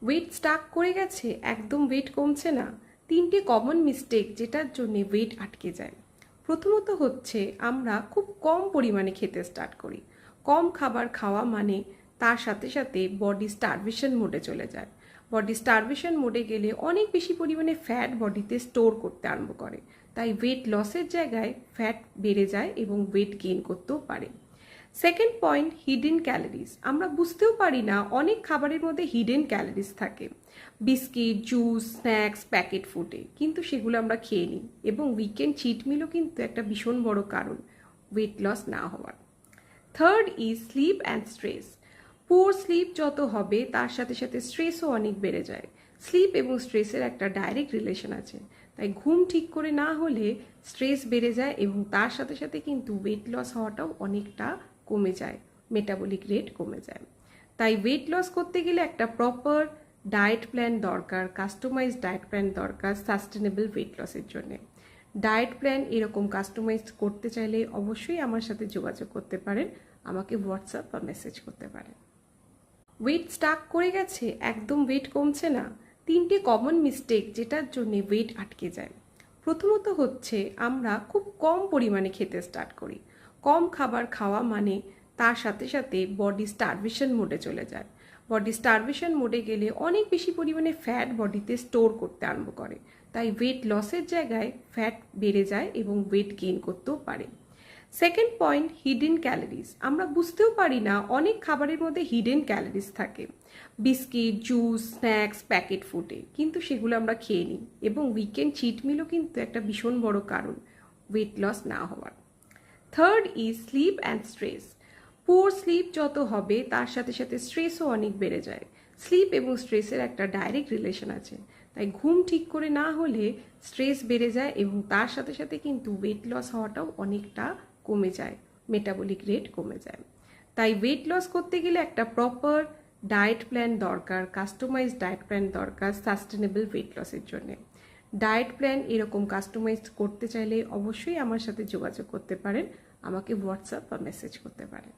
Wait Starc করে গেছে, একদম ওয়েট কমছে না। তিনটে কমন মিস্টেক যেটার জন্য ওয়েট আটকে যায়। প্রথমত হচ্ছে আমরা খুব কম পরিমাণে খেতে স্টার্ট করি। কম খাবার খাওয়া মানে তার সাথে সাথে বডি স্টারভেশন মোডে চলে যায়। বডি স্টারভেশন মোডে গেলে অনেক বেশি পরিমাণে ফ্যাট বডিতে স্টোর করতে আরম্ভ করে, তাই ওয়েট লসের জায়গায় ফ্যাট বেড়ে যায় এবং ওয়েট গেইন করতেও পারে। Second point, hidden calories. আমরা বুঝতেও পারি না অনেক খাবারের মধ্যে হিডেন ক্যালোরিজ থাকে, বিস্কিট, জুস, স্ন্যাক্স, প্যাকেট ফুডে, কিন্তু সেগুলো আমরা খেয়ে নিই এবং উইকেন্ড চিট মিলও কিন্তু একটা ভীষণ বড় কারণ ওয়েট লস না হওয়ার। Third is sleep and stress. Poor sleep যত হবে তার সাথে সাথে স্ট্রেসও অনেক বেড়ে যায়। স্লিপ এবং স্ট্রেসের একটা ডাইরেক্ট রিলেশন আছে, তাই ঘুম ঠিক করে না হলে স্ট্রেস বেড়ে যায় এবং তার সাথে সাথে কিন্তু ওয়েট লস হওয়াটাও অনেকটা কমে যায়, মেটাবলিক রেট কমে যায়। তাই ওয়েট লস করতে গেলে একটা প্রপার ডায়েট প্ল্যান দরকার, কাস্টমাইজ ডায়েট প্ল্যান দরকার সাস্টেনেবল ওয়েট লসের জন্য। ডায়েট প্ল্যান এরকম কাস্টমাইজ করতে চাইলে অবশ্যই আমার সাথে যোগাযোগ করতে পারেন, আমাকে হোয়াটসঅ্যাপ বা মেসেজ করতে পারেন। ওয়েট স্টাক করে গেছে, একদম ওয়েট কমছে না। তিনটে কমন মিস্টেক যেটার জন্য ওয়েট আটকে যায়। প্রথমত হচ্ছে আমরা খুব কম পরিমাণে খেতে স্টার্ট করি। কম খাবার খাওয়া মানে তার সাথে সাথে বডি স্টারভেশন মোডে চলে যায়। বডি স্টারভেশন মোডে গেলে অনেক বেশি পরিমাণে ফ্যাট বডিতে স্টোর করতে আরম্ভ করে, তাই ওয়েট লসের জায়গায় ফ্যাট বেড়ে যায় এবং ওয়েট গেইন করতেও পারে। Second point, hidden calories. আমরা বুঝতেও পারি না অনেক খাবারের মধ্যে হিডেন ক্যালোরিজ থাকে, বিস্কিট, জুস, স্ন্যাক্স, প্যাকেট ফুডে, কিন্তু সেগুলো আমরা খেয়ে নিই এবং উইকেন্ড চিট মিলও কিন্তু একটা ভীষণ বড় কারণ ওয়েট লস না হওয়ার। Third is sleep and stress. Poor sleep যত হবে তার সাথে সাথে স্ট্রেসও অনেক বেড়ে যায়। স্লিপ এবং স্ট্রেসের একটা ডাইরেক্ট রিলেশন আছে, তাই ঘুম ঠিক করে না হলে স্ট্রেস বেড়ে যায় এবং তার সাথে সাথে কিন্তু ওয়েট লস হওয়াটাও অনেকটা কমে যায়, মেটাবলিক রেট কমে যায়। তাই ওয়েট লস করতে গেলে একটা প্রপার ডায়েট প্ল্যান দরকার, কাস্টমাইজ ডায়েট প্ল্যান দরকার সাস্টেনেবল ওয়েট লসের জন্য। ডায়েট প্ল্যান এরকম কাস্টমাইজ করতে চাইলে অবশ্যই আমার সাথে যোগাযোগ করতে পারেন, আমাকে হোয়াটসঅ্যাপ বা মেসেজ করতে পারেন।